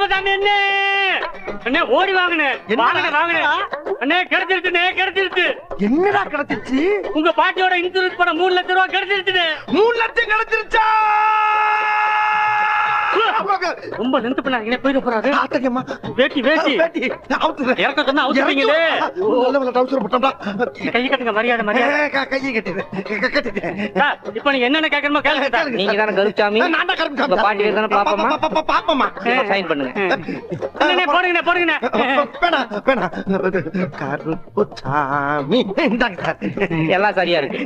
கருப்பசாமி அண்ணே அண்ணே ஓடி வாங்கண்ணே. வாங்கண்ணே அண்ணே. கிடைச்சிருச்சு. என்னடா கிடைச்சிருச்சு? உங்க பாட்டியோட இன்சூரன்ஸ் பணம் 3 லட்சம் ரூபாய் கிடைச்சிருச்சு. 3 லட்சம் கிடைச்சிருச்சா? ரொம்ப லென்த் பண்ணாதீங்க, போயிட போறாரு. வேட்டி இறக்க சொன்னா அவுத்துறீங்களே. கை கட்டுங்க, மரியாதை. கையை கட்டுது. இப்ப நீங்க என்னென்ன கேட்கணுமோ கேளுங்க. நீங்க தானே கருச்சாமி? பாட்டி தானே? பாப்பமா சைன் பண்ணுங்க. போடுங்க. கருப்புசாமி எல்லாம் சரியா இருக்கு.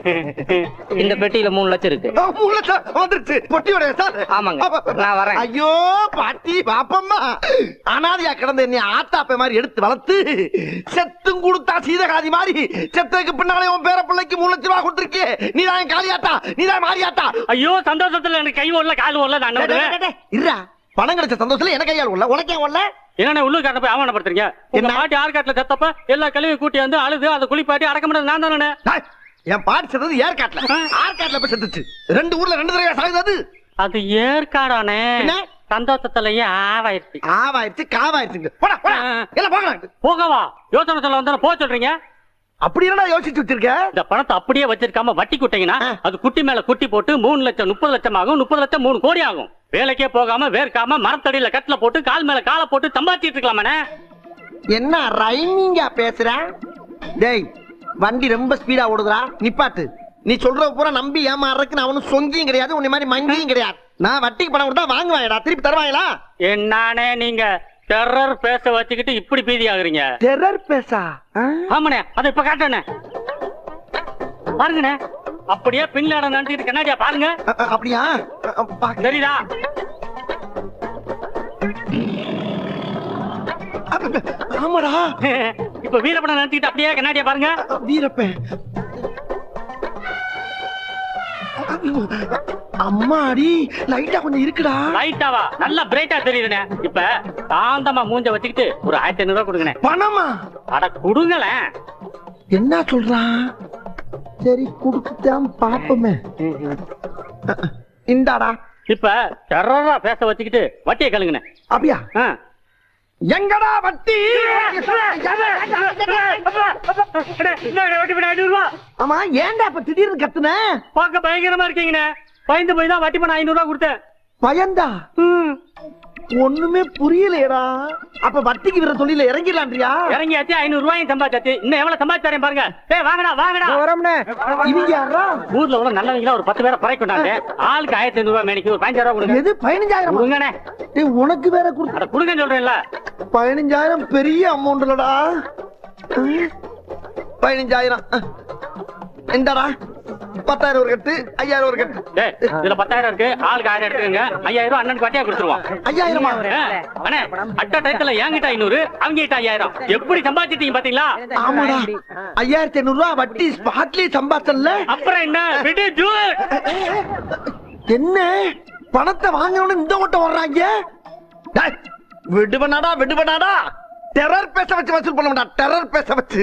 இந்த பெட்டியில 3 லட்சம் இருக்கு. 3 லட்சம் வந்துருச்சு. பொட்டியோட சார். ஆமாங்க, நான் வரேன். ஐயோ பாட்டி பாப்பம்மா, அனாதையா கிடந்த என்னை ஆத்தாப்ப மாதிரி எடுத்து வளர்த்து செத்தும் கொடுத்தா சீதகாதி மாதிரி செத்துக்கு பின்னாலே உன் பேர பிள்ளைக்கு 3 லட்சம் ரூபாய் கொடுத்துருக்கே. நீதான் காளியாத்தா, நீதான் மாரியாத்தா. ஐயோ சந்தோஷத்துல எனக்கு கை ஓடல, கால் ஓடல. இருடா, பணம் கிடைச்ச சந்தோஷத்துல எனக்கு கையால் ஓடல, உனக்கே ஓடல. என்ன உள்ளூர்காரனை போய் அவமானப்படுத்துறீங்க? உங்க பாட்டி ஆற்காட்டுல செத்தப்ப எல்லா கழிவையும் கூட்டி வந்து அழுது அதை குளிப்பாட்டி அடக்க முடியாது நான் தானே. என் பாட்டி செத்தது ஏற்காட்டுல, ஆற்காட்டுல போய் செத்துச்சு. 2 ஊர்ல 2 தடவை சாகுது. அது ஏற்காடானே. சந்தோஷத்துலயே ஆவாயிருச்சு காவாயிருச்சு. போகவா யோசனை சொல்ல வந்தா போ சொல்றீங்க. அப்படி என்ன யோசிச்சு வச்சிருக்க? இந்த பணத்தை அப்படியே வச்சிருக்காம வட்டி குட்டிங்கன்னா அது குட்டி மேல குட்டி போட்டு 3 லட்சம் 30 லட்சம் ஆகும். 30 லட்சம் 3 கோடி ஆகும். வேலைக்கே போகாம வேர்க்காம மரத்தடியில கட்டில போட்டு கால் மேல காலை போட்டு சம்பாதிச்சிட்டு இருக்கலாமே. என்ன ரைமிங்கா பேசுற? டேய், வண்டி ரொம்ப ஸ்பீடா ஓடுதுடா, நிப்பாட்டு. நீ சொல்ற பூரா நம்பி ஏமாறதுக்கு நான் ஒன்னும் சொங்கியும் கிடையாது, உன்னை மாதிரி மங்கியும் கிடையாது. நான் வட்டிக்கு பணம் கொடுத்தா வாங்குவாங்கடா, திருப்பி தருவாங்களா? என்னானே நீங்க டெரர் பேச வச்சுக்கிட்டு இப்படி பீதி ஆகுறீங்க? டெரர் பேசா? ஆமாண்ணே, அதை இப்ப காட்டணே. பாருங்கண்ணே, அப்படியே பின்லாட நினைச்சிட்டு கண்ணாடியா பாருங்க. அப்படியா? தெரியுதா? ஆமாடா. இப்ப வீரப்பனை நினைச்சிட்டு அப்படியே கண்ணாடியா பாருங்க. வீரப்பன் அம்மாடி, லைட்டா கொஞ்சம் இருக்குடா. லைட்டாவா? நல்லா பிரைட்டா தெரியுதுண்ணே. இப்ப சாந்தமா மூஞ்ச வச்சுக்கிட்டு ஒரு 1500 ரூபாய் கொடுங்கண்ணே. பணமா? அட கொடுங்களேன். என்ன சொல்றான்? சரி கொடுத்துட்டான் பாப்போமே. இந்தாடா. இப்ப டெரரா பேச வச்சுக்கிட்டு வட்டியை கழுங்குண்ணே. அப்படியா? எங்கடா வட்டி? ஆமா, ஏன்டா இப்ப திடீர்னு கத்துன? பார்க்க பயங்கரமா இருக்கீங்கண்ணே. பயந்து போய் தான் வட்டி பண்ண 500 ரூபாய் கொடுத்தேன். பயந்தா? ஒண்ணுமே புரியலையடா. அப்ப வட்டிக்கு விர தொழில இறங்கிடலான்றியா? இறங்கியாச்சு, 500 ரூபாயும் சம்பாதிச்சாச்சு. இன்னும் எவ்வளவு சம்பாதிச்சாரே பாருங்க. வாங்கடா. இவங்க யாரா? ஊர்ல உள்ள நல்லவங்களா ஒரு 10 பேரை பறை கொண்டாங்க. ஆளுக்கு 1500 ரூபாய் மேனிக்கு ஒரு 15,000 ரூபாய் கொடுங்க. எது 15,000 கொடுங்கண்ணே. உனக்கு வேற கொடுத்து கொடுங்க சொல்றேன்ல. 15,000 பெரிய அமௌண்ட் இல்லடா. 15,000 இந்தாடா. 10,000 ஒரு கட்டு, 5,000 ஒரு கட்டு. இதுல 10,000 இருக்கு, ஆளுக்கு 1000 எடுத்துக்கங்க. 5,000 ரூபாய் அண்ணனுக்கு வட்டியா கொடுத்துருவோம். 5,000 அட்ட டயத்துல என்கிட்ட 500, அவங்க கிட்ட 5,000. எப்படி சம்பாதிச்சிட்டீங்க பாத்தீங்களா? ஆமாடா, 5,500 ரூபாய் வட்டி ஸ்பாட்லயே சம்பாதிச்சல. அப்புறம் என்ன விடு ஜூட். என்ன பணத்தை வாங்கணும்னு இந்த ஓட்டம் வர்றாங்க? விடுவனாடா. டெரர் பேச வச்சு வசூல் பண்ண மாட்டா. டெரர் பேச வச்சு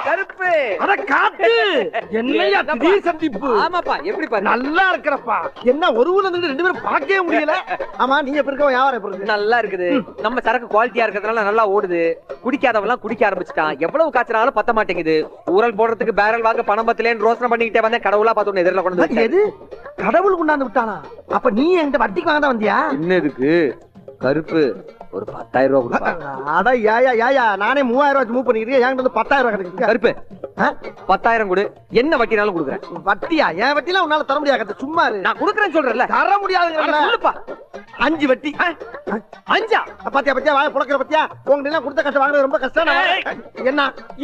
கருப்பு அத காட்டு. என்னையா திடீர் சந்திப்பு? ஆமாப்பா, எப்படி பாரு? நல்லா இருக்கிறப்பா. என்ன ஒரு ஊர்ல இருந்து 2 பேரும் பார்க்கவே முடியல. ஆமா, நீங்க எப்படி இருக்க? வியாபாரம் எப்படி இருக்கு? நல்லா இருக்குது. நம்ம சரக்கு குவாலிட்டியா இருக்கிறதுனால நல்லா ஓடுது. குடிக்காதவெல்லாம் குடிக்க ஆரம்பிச்சுட்டான். எவ்வளவு காய்ச்சனாலும் பத்த மாட்டேங்குது. ஊரல் போடுறதுக்கு பேரல் வாங்க பணம் பத்தலேன்னு ரோசனை பண்ணிக்கிட்டே வந்தேன். கடவுளா பார்த்து எதிரில கொண்டு. எது கடவுள் கொண்டாந்து விட்டானா? அப்ப நீ என்கிட்ட வட்டிக்கு வாங்க தான் வந்தியா? என்னதுக்கு கருப்பு? ஒரு 10,000 ரூபாய். அட ஏயா நானே 3,000 ரூபாய் மூவ் பண்ணிக்கிறேன். என்கிட்ட வந்து 10,000 ரூபாய் கிடைக்கு. கருப்பு 10,000 கொடு. என்ன வட்டினாலும் கொடுக்குறேன். வட்டியா? என் வட்டிலாம் உன்னால தர முடியாது. சும்மா நான் கொடுக்குறேன்னு சொல்றேன்ல. தர முடியாதுங்க. சொல்லுப்பா. 5 வட்டி. 5 பாத்தியா வாய புடக்கிற பாத்தியா? உங்க எல்லாம் கொடுத்த கஷ்டம் வாங்குறது ரொம்ப கஷ்டம்.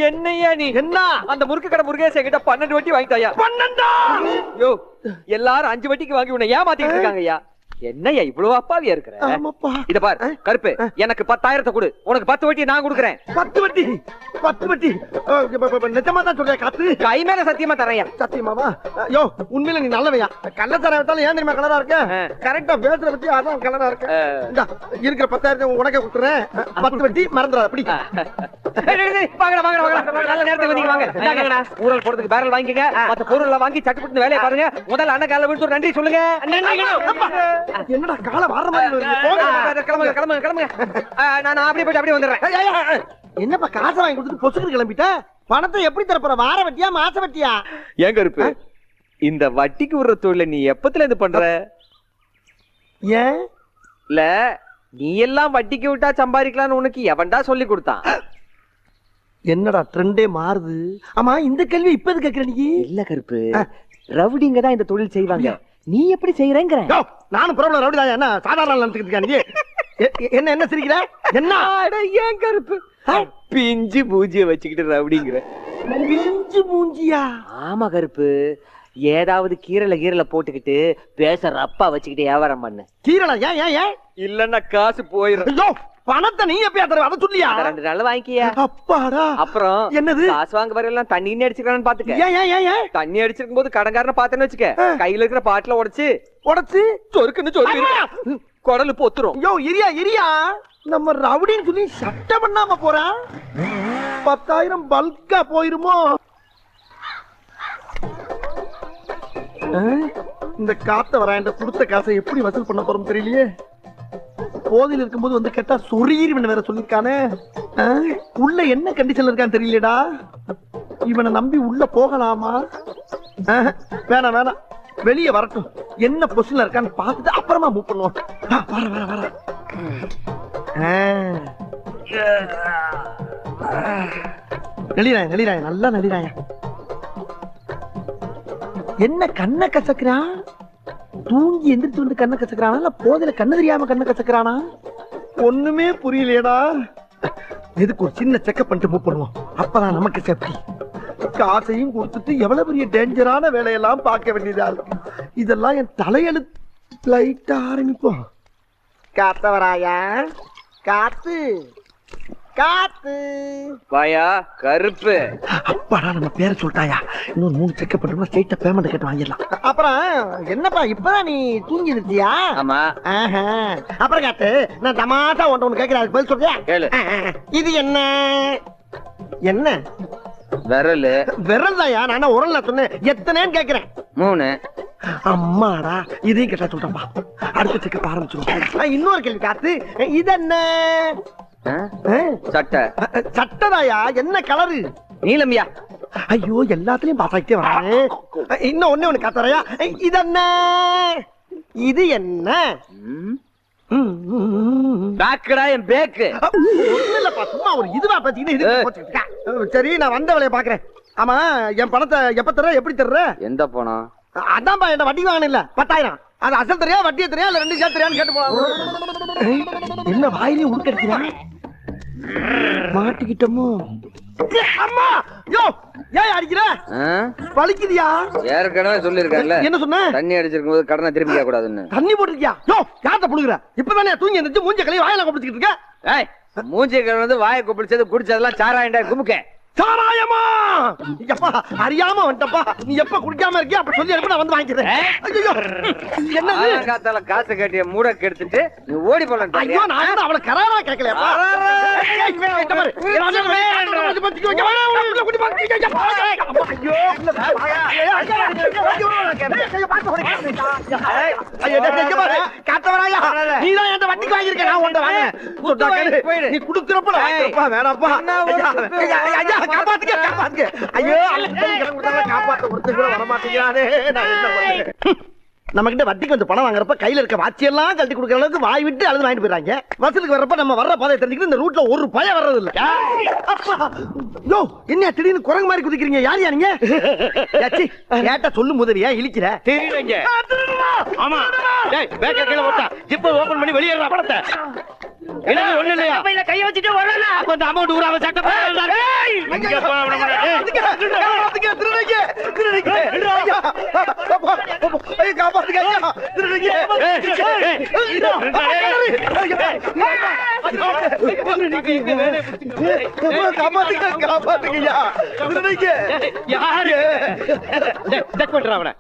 என்னையா நீ? என்ன அந்த முறுக்கு கடை முருகேச கிட்ட 12 வட்டி வாங்கிட்டாயா? 12? யோ, எல்லாரும் 5 வட்டிக்கு வாங்கி உன்னை ஏமாத்திட்டு இருக்காங்கய்யா. என்னையா இவ்வளவு அப்பாவியா இருக்கிற? இத பாரு கருப்பு, எனக்கு 10,000 கொடு. உனக்கு 10 வட்டி நான் கொடுக்குறேன். 10 வட்டி நிஜமா தான் சொல்றேன். காத்து கை மேல சத்தியமா தரையா? சத்தியமாவா? யோ, உண்மையில நீ நல்லவையா. கள்ளச்சாரம் விட்டாலும் ஏன் தெரியுமா கலரா இருக்க? கரெக்டா பேசுற பத்தி அதான் கலரா இருக்க. இருக்கிற 10,000 உனக்கே கொடுத்துறேன். 10 வட்டி மறந்துடாத. அப்படி நல்ல நேரத்துக்கு வந்தீங்க வாங்க. இந்தாங்கண்ணா, ஊரல் போடுறதுக்கு பேரல் வாங்கிக்கங்க. மத்த பொருளை வாங்கி சட்டுப்பட்டு வேலையை பாருங்க. முதல்ல அண்ணன் கால விட்டு ஒரு நன்றி சொல்லுங்க. என்னடா கால வர்ற மாதிரி வருது? போங்க. கிளம்புங்க கிளம்புங்க கிளம்புங்க. நான் அப்படியே போயிட்டு அப்படியே வந்துடுறேன். என்னப்பா காசை வாங்கி கொடுத்துட்டு பொசுக்கு கிளம்பிட்ட? பணத்தை எப்படி தரப்போற? வார வட்டியா மாச வட்டியா? ஏன் கருப்பு, இந்த வட்டிக்கு விடுற தொழில நீ எப்பத்துல இது பண்ற? ஏன் இல்ல, நீ எல்லாம் வட்டிக்கு விட்டா சம்பாதிக்கலாம்னு உனக்கு எவன்டா சொல்லி கொடுத்தான்? என்னடா ட்ரெண்டே மாறுது. ஆமா, இந்த கேள்வி இப்ப எது கேக்குற நீ? இல்ல கருப்பு, ரவுடிங்க தான் இந்த தொழில் செய்வாங்க. நீ எப்படி செய்யறேங்கிற? நானும் பிரபல ரவுடி தான். என்ன சாதாரண நினைச்சுக்கிட்டு நீ? என்ன என்ன சிரிக்கிற? என்ன ஏன் கருப்பு பிஞ்சு பூஜிய வச்சுக்கிட்டு ரவுடிங்கிற? பிஞ்சு மூஞ்சியா? ஆமா கருப்பு, ஏதாவது கீரல போட்டுக்கிட்டு பேச ரப்பா வச்சுக்கிட்டு வியாபாரம் பண்ணு. கீரலா? ஏன் ஏன் ஏன்? இல்லன்னா காசு போயிடும். ஐயோ, பணத்தை நீ எப்பயா தருவ? அதை சொல்லியா? 2 நாள் வாங்கிக்கியா. அப்பாடா. அப்புறம் என்னது? காசு வாங்க வரையெல்லாம் தண்ணி அடிச்சிருக்கான்னு பாத்துக்க. ஏன் ஏன் ஏன் ஏன்? தண்ணி அடிச்சிருக்கும் போது கடன்காரனை பாத்தேன்னு வச்சுக்க, கையில இருக்கிற பாட்டில உடைச்சு சொருக்குன்னு சொருக்கு குடலு பொத்துரும். யோ, இரியா இரியா, நம்ம ரவுடின்னு சொல்லி சட்டை பண்ணாம போறான். 10,000 பல்கா போயிருமோ? இந்த காத்த வராண்ட கொடுத்த காசை எப்படி வசூல் பண்ண போறோம் தெரியலையே. போதையில் இருக்கும்போது வந்து கேட்டா சொரீர் வேற சொல்லிருக்கானே. உள்ள என்ன கண்டிஷன்ல இருக்கான்னு தெரியலடா. இவனை நம்பி உள்ள போகலாமா? வேணாம் வேணாம், வெளியே வரட்டும். என்ன பொசிஷன்ல இருக்கான்னு பார்த்துட்டு அப்புறமா மூவ் பண்ணுவோம். வர வர வர. நெளிராய நல்லா நெளிராய. என்ன கண்ணை கசக்குறான்? தூங்கி எந்திரிச்சு வந்து கண்ணை கசக்குறானா, இல்ல போதையில கண்ணு தெரியாம கண்ணை கசக்குறானா? ஒண்ணுமே புரியலையடா. எதுக்கு ஒரு சின்ன செக்கப் பண்ணிட்டு மூவ் பண்ணுவோம், அப்பதான் நமக்கு சேஃப்டி. காசையும் கொடுத்துட்டு எவ்வளவு பெரிய டேஞ்சரான வேலையெல்லாம் பார்க்க வேண்டியதா இருக்கு. இதெல்லாம் என் தலையெழுத்து. லைட்டா ஆரம்பிப்போம். காத்தவராயா, காத்து காத்து வாயா கருப்பு. அப்பாடா, நம்ம பேரை சொல்லிட்டாயா? இன்னொரு 3 செக்கப் பண்ணோம்னா ஸ்ட்ரைட்டா பேமெண்ட் கேட்டு வாங்கிடலாம். அப்புறம் என்னப்பா இப்பதான் நீ தூங்கி இருந்தியா? ஆமா. அப்புறம் காத்து, நான் தமாஷா ஒன்று கேட்கிறேன், அதுக்கு பதில் சொல்றியா? கேளு. இது என்ன என்ன? விரல். விரல் தாயா? நான் உரல்ல சொன்னேன். எத்தனைன்னு கேட்கிறேன். 3. அம்மாடா, இதையும் கேட்டா சொல்றப்பா. அடுத்த செக்கப் ஆரம்பிச்சிடும். இன்னொரு கேள்வி காத்து, இது என்ன? சட்டை. சட்டதாயா? என்ன கலரு? நீலமியா. ஐயோ, எல்லாத்துலயும் பாஸ் ஆகிட்டே வரானே. இன்னும் ஒண்ணு காத்தறையா, இது என்ன? இது என்ன? பேக்குடா, என் பேக்கு. இல்லப்பா, சும்மா ஒரு இதுவா பேசிக்கிட்டு. சரி, நான் வந்த வேலையை பாக்குறேன். ஆமா, என் பணத்தை எப்ப தர்ற, எப்படி தர்ற? எந்த பணம்? அதான்ப்பா, என்ன வட்டி வாங்கணும் இல்ல 10,000. அது அசல் தெரியா, வட்டியை தெரியா, இல்ல 2 சேர்த்து தெரியான்னு கேட்டு போலாம். என்ன வாயிலே உருக்கடிக்கிறான்? மாட்டிக்கிட்டோமோ? அம்மா, யோ, ஏன் அடிக்கிற? வலிக்குதியா? ஏற்கனவே சொல்லிருக்கேன்ல, என்ன சொன்ன? தண்ணி அடிச்சிருக்கும் போது கடனை திருப்பி கேட்க கூடாதுன்னு. தண்ணி போட்டுருக்கியா? யோ, யார்ட்ட புடுங்குற? இப்பதானே தூங்கி எந்திரிச்சு மூஞ்ச கழுவி வாயில கொப்பிடிச்சிட்டு இருக்க. ஏய், மூஞ்சி கழுவி வாயை கொப்பிடிச்சது குடிச்சதெல்லாம் சாராயண்டா குமுக்க. சாராயமா? எப்பா, அறியாம வந்துட்டப்பா. நீ எப்ப குடிக்காம இருக்கியா அப்ப சொல்லி அனுப்பி நான் வந்து வாங்கிக்கிறேன். ஐயோ, என்னது? காத்தால காசு கட்டிய மூட கெடுத்துட்டு நீ ஓடி போலாம். ஐயோ, நான் அவளை கராரா கேட்கலையாப்பா. நீதான் என் வட்டிக்கு வாங்கியிருக்க, நான் உன்ட வாங்க. நீ குடுக்கிறப்ப வேணாப்பா. காப்பாத்துக்க காப்பாத்துக்க. ஐயோ, காப்பாத்த ஒருத்தர் கூட வரமாட்டேங்கிறானே. நான் என்ன பண்ணுறேன்? நம்ம கிட்ட வட்டிக்கு வந்து பணம் வாங்குறப்ப கையில இருக்க வாட்சியெல்லாம் கழட்டி கொடுக்குற அளவுக்கு வாய் விட்டு அழுது வாங்கிட்டு போயிடறாங்க. வசூலுக்கு வர்றப்ப நம்ம வர்ற பாதையை தெரிஞ்சுக்கிட்டு இந்த ரூட்ல ஒரு பயம் வர்றது இல்ல. யோ, என்ன திடீர்னு குரங்கு மாதிரி குதிக்கிறீங்க? யார் யாருங்க? கேட்டா சொல்லு முதலியா இழிக்கிற? தெரியலங்க. ஆமா, டேய் பேக்க கீழ போட்டா ஜிப் ஓபன் பண்ணி வெளியேறா பணத்தை. என்ன ஒண்ணு இல்லையா? பையில கை வச்சிட்டு வரல. அப்ப அந்த அமௌண்ட் ஊராவ சட்ட போறா. ஏய், இங்க போற அவன. காப்பாத்துங்க திருநீங்க. திருநீங்க. ஐயோ, காப்பாத்துங்க. திருநீங்க. காப்பாத்துங்க காப்பாத்துங்கயா. திருநீங்க. யாரு? டேய், டக் பண்றா அவன.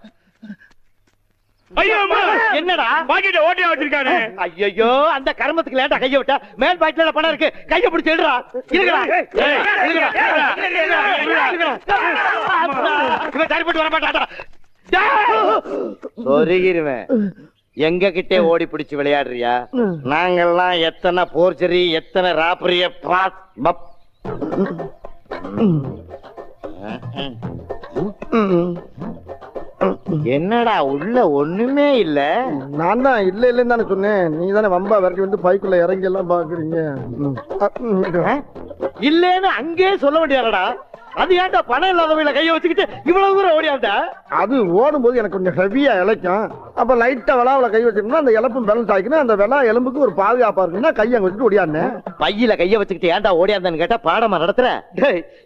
என்னடா பாக்கெட்ட ஓட்டியா வச்சிருக்காரு? ஐயோ அந்த கர்மத்துக்கு லேட்டா கைய விட்டா மேல் பாக்கெட்ல பணம் இருக்கு, கைய பிடிச்சு எழுறா. இவன் சரிப்பட்டு வர மாட்டாடா. சொருகிருவேன். எங்க கிட்டே ஓடி பிடிச்சு விளையாடுறியா? நாங்கெல்லாம் எத்தனை போர்ச்சரி எத்தனை ராப்பரிய என்னடா உள்ள ஒண்ணுமே இல்ல. நான் தான் இல்ல இல்லன்னு தானே சொன்னேன். நீ தானே வம்பா விரட்டி வந்து பைக்குள்ள இறங்கி எல்லாம் பாக்குறீங்க. இல்லன்னு அங்கே சொல்ல வேண்டியடா. அது ஏன்டா பணம் இல்லாதவங்கள கைய வச்சுக்கிட்டு இவ்வளவு தூரம் ஓடியாண்டா? அது ஓடும்போது எனக்கு கொஞ்சம் ஹெவியா இழைக்கும். அப்ப லைட்டா விளாவுல கை வச்சிருந்தா அந்த எலும்பும் பேலன்ஸ் ஆகிக்கணும். அந்த விளா எலும்புக்கு ஒரு பாதுகாப்பா இருக்குன்னா கையை அங்க வச்சுட்டு ஓடியாந்தேன். பையில கைய வச்சுக்கிட்டு ஏன்டா ஓடியாந்தான்னு கேட்டா பாடமா நடத்துற.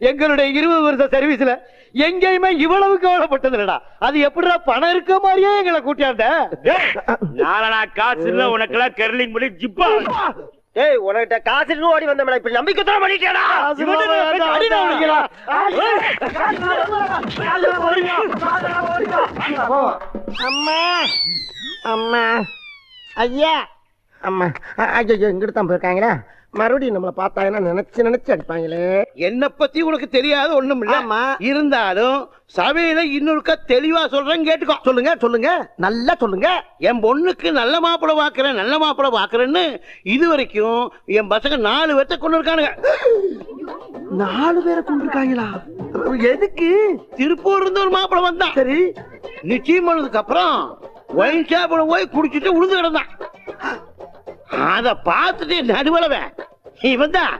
எங்களுடைய 20 வருஷ சர்வீஸ்ல எங்கேயுமே இவ்வளவு கவலைப்பட்டது இல்லடா. அது எப்படிடா பணம் இருக்க மாதிரியே எங்களை கூட்டியாண்ட. நாளா காசு இல்ல உனக்கு எல்லாம் கெர்லிங் பண்ணி ஜிப்பா. ஏய் உனக்கிட்ட காசு இருக்கு ஓடி வந்தேன். இப்ப நம்பிக்கை தான் பண்ணிட்டேடா. அம்மா அம்மா ஐயா அம்மா ஐயோ இங்கிட்டு தான் போயிருக்காங்களா? மறுபடியும் நம்மளை பார்த்தாங்கன்னா நினைச்சு அடிப்பாங்களே. என்ன பத்தி உனக்கு தெரியாது ஒண்ணும் இல்ல. இருந்தாலும் சபையில இன்னொருக்கா தெளிவா சொல்றேன் கேட்டுக்கோ. சொல்லுங்க சொல்லுங்க நல்லா சொல்லுங்க. என் பொண்ணுக்கு நல்ல மாப்பிளை பாக்குறேன் நல்ல மாப்பிளை பாக்குறேன்னு இது வரைக்கும் என் பசங்க 4 பேர்த்த கொண்டு இருக்கானுங்க. 4 பேரை கொண்டு இருக்காங்களா? எதுக்கு? திருப்பூர் இருந்து ஒரு மாப்பிளை வந்தான். சரி நிச்சயம் பண்ணதுக்கு அப்புறம் ஒயின் ஷாப்ல போய் குடிச்சிட்டு உழுந்து கிடந்தான். அத பார்த்துட்டு நடுவலவன் இவன் தான்.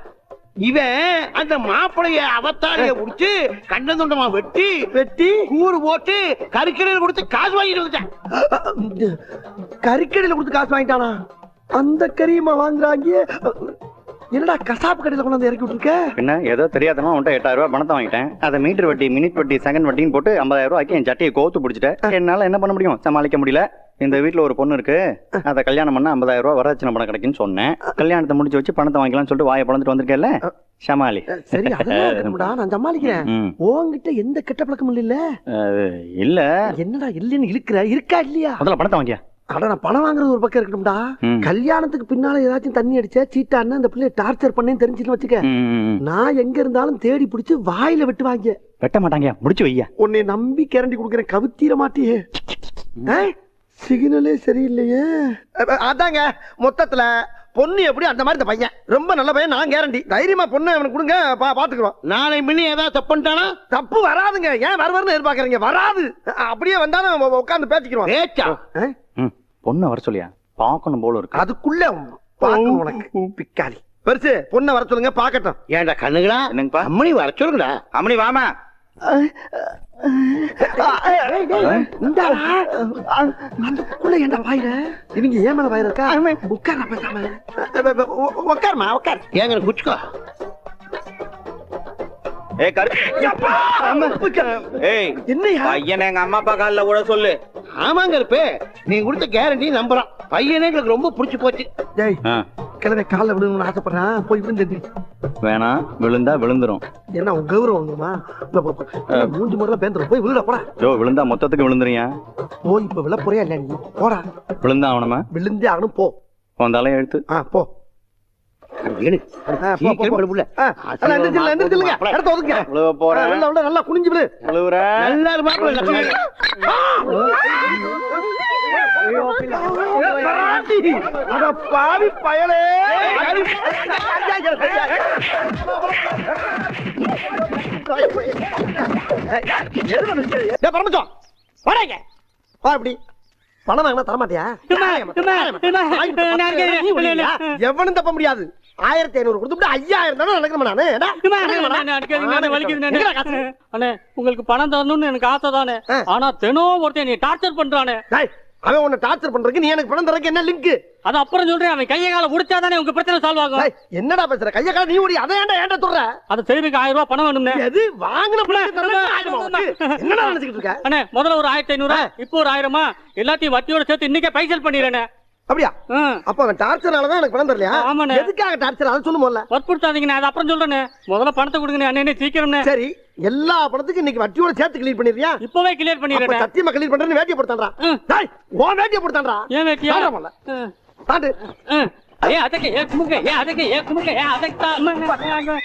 இவன் அந்த மாப்பிளைய அவத்தாரிய முடிச்சு கண்ட துண்டமா வெட்டி கூறு போட்டு கறிக்கடையில் கொடுத்து காசு வாங்கிட்டு வந்துட்டான். கறிக்கடையில கொடுத்து காசு வாங்கிட்டானா? அந்த கறியுமா வாங்குறாங்க? என்னடா கசாப்பு கடையில கொண்டு வந்து இறக்கி விட்டுருக்க? என்ன ஏதோ தெரியாதமா உன்ட்ட 8000 ரூபாய் பணத்தை வாங்கிட்டேன். அதை மீட்டர் வட்டி மினிட் வட்டி செகண்ட் வட்டின்னு போட்டு 50000 ரூபாய்க்கு என் சட்டையை கோத்து பிடிச்சிட்டேன். என்னால என்ன பண்ண முடியும்? சமாளிக்க முடியல. இந்த வீட்டுல ஒரு பொண்ணு இருக்கு, அதை கல்யாணம் பண்ணா 50000 ரூபாய் வரதட்சணை பணம் கிடைக்குன்னு சொன்னேன். கல்யாணத்தை முடிச்சு வச்சு பணத்தை வாங்கிக்கலாம்னு சொல்லிட்டு வாயை பழந்துட்டு வந்திருக்கேன்ல, சமாளி. சரி அதெல்லாம் நான் சமாளிக்கிறேன். உன்கிட்ட எந்த கெட்ட பழக்கமும் இல்ல? இல்ல. என்னடா இல்லன்னு இழுக்கிற? இருக்கா இல்லையா? முதல்ல பணத்தை வாங்கியா. அட நான் பணம் வாங்குறது ஒரு பக்கம் இருக்கட்டும்டா. கல்யாணத்துக்கு பின்னால ஏதாச்சும் தண்ணி அடிச்சா சீட்டான்னு அந்த பிள்ளைய டார்ச்சர் பண்ணேன்னு தெரிஞ்சுன்னு வச்சுக்க, நான் எங்க இருந்தாலும் தேடி பிடிச்சு வாயில வெட்டு வாங்க. வெட்ட மாட்டாங்க, முடிச்சு வையா. உன்னை நம்பி கேரண்டி கொடுக்குறேன், கவுத்தீர மாட்டியே. சிக்னலே சரியில்லையே. அதாங்க மொத்தத்துல பொண்ணு எப்படி அந்த மாதிரி இந்த பையன் ரொம்ப நல்ல பையன். நான் கேரண்டி தைரியமா பொண்ணு அவனுக்கு கொடுங்க, பாத்துக்குவோம். நாளை முன்ன ஏதாவது தப்பு பண்ணிட்டானா? தப்பு வராதுங்க. ஏன் வருவார்னு எதிர்பார்க்கறீங்க? வராது. அப்படியே வந்தாலும் உட்காந்து பேசிக்கிறோம். பேச்சா? பொண்ணு வர சொல்லியா? பாக்கணும் போல இருக்கு. அதுக்குள்ள பாக்கணும் உனக்கு பிக்காளி. பெருசு பொண்ணை வர சொல்லுங்க பாக்கட்டும். ஏன்டா கண்ணுங்களா? என்னங்கப்பா? அம்மணி வர சொல்லுங்கடா. அம்மணி வாமா. அதுக்குள்ள என்ன வாயில இவங்க ஏன் மேல வாயில இருக்கா? உட்கார பேசாம உட்காருமா உட்கார். ஏங்க குச்சுக்கோ. எங்க அம்மா அப்பா காலில் விட சொல்லு. ஆமாங்க இருப்பே, நீ கொடுத்த கேரண்டி நம்புறான். பையனே எங்களுக்கு ரொம்ப பிடிச்சு போச்சு. கிழமை காலில் விழுங்கணும்னு ஆசைப்படுறான், போய் விழுந்து. வேணாம், விழுந்தா விழுந்துரும். என்ன உங்க கௌரவமா? மூஞ்சி முறையில பேந்துரும். போய் விழுட போடா. விழுந்தா மொத்தத்துக்கு விழுந்துறியா? போய் இப்ப விழ போறியா இல்ல? நீ போடா. விழுந்தா அவனமா? விழுந்தே ஆகணும். போ. வந்தாலும் எழுத்து. போ. நல்லா குனிஞ்சு விழு. பாவி பயலே. பரமச்சோம் அப்படி பணம் வாங்கினா தரமாட்டியா? எவனும் தப்ப முடியாது. 1500 கொடுத்து 5000 தானே நடக்கிறேன். உங்களுக்கு பணம் தரணும்னு எனக்கு ஆசை தானே. ஆனா தினம் ஒருத்தன் நீ டார்ச்சர் பண்றானே. அவன் உன்னை டார்ச்சர் பண்றதுக்கு நீ எனக்கு பணம் தரக்கு என்ன லிங்க்? அது அப்புறம் சொல்றேன். அவன் கையை கால உடைச்சாதானே உங்க பிரச்சனை சால்வ் ஆகும். என்னடா பேசுற? கையை கால நீ ஓடி அதை ஏன்டா சொல்ற? அது செய்யறதுக்கு 1000 ரூபாய் பணம் வேணும்னே. எது வாங்கின என்னடா நினைச்சிட்டு இருக்க? அண்ணே முதல்ல ஒரு 1500, இப்போ ஒரு 1000 எல்லாத்தையும் வட்டியோட சேர்த்து இன்னைக்கே பைசல் பண்ணிடுறேனே. அப்படியா? அப்ப அவன் டார்ச்சர்னாலதான் எனக்கு பணம் தரலையா? ஆமாண்ணே. எதுக்காக டார்ச்சர்? அதை சொல்லு முதல்ல. வற்புறுத்தாதீங்க, நான் அதை அப்புறம் சொல்றேனே. முதல்ல பணத்தை கொடுங்க அண்ணே, சீக்கிரம். சரி எல்லா பணத்துக்கும் இன்னைக்கு வட்டியோட சேர்த்து கிளீன் பண்ணிடுறியா? இப்பவே கிளியர் அப்ப பண்ணிடுறேன். சத்தியமா கிளீன் பண்றேன்னு வேட்டியை போட்டான்டா. டேய் உன் வேட்டியை போட்டான்டா. ஏன் வேட்டியா? தாண்டு. ஏன் அதக்கு ஏன் குமுங்க ஏன் அதக்கு ஏன் குமுங்க ஏன் அதக்கு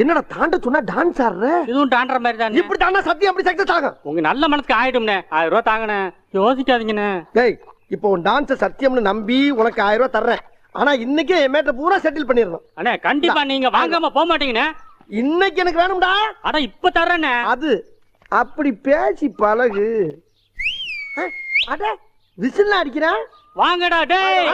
என்னடா தாண்ட சொன்னா டான்ஸ் ஆடுற? இதுவும் தாண்டற மாதிரி தான். இப்படி தாண்டா சத்தியம் அப்படி சக்சஸ் ஆகும். உங்க நல்ல மனசுக்கு ஆயிடும்னே. 1000 ரூபாய் தாங்கனே. யோசிக்காதீங்கனே. டேய் இப்போ உன் டான்ஸ் சத்தியம்னு நம்பி உனக்கு 1000 ரூபாய் தர்றேன். ஆனா இன்னைக்கே என் மேட்டர் பூரா செட்டில் பண்ணிரணும். அண்ணே கண்டிப்பா நீங்க வாங்காம போக மாட்டீங்கனே. இன்னைக்கு எனக்கு வேணும்டா. அட இப்ப தரேனே. அது அப்படி பேசி பழகு. அட விசில் அடிக்கிறேன். வாங்கடா டேய்.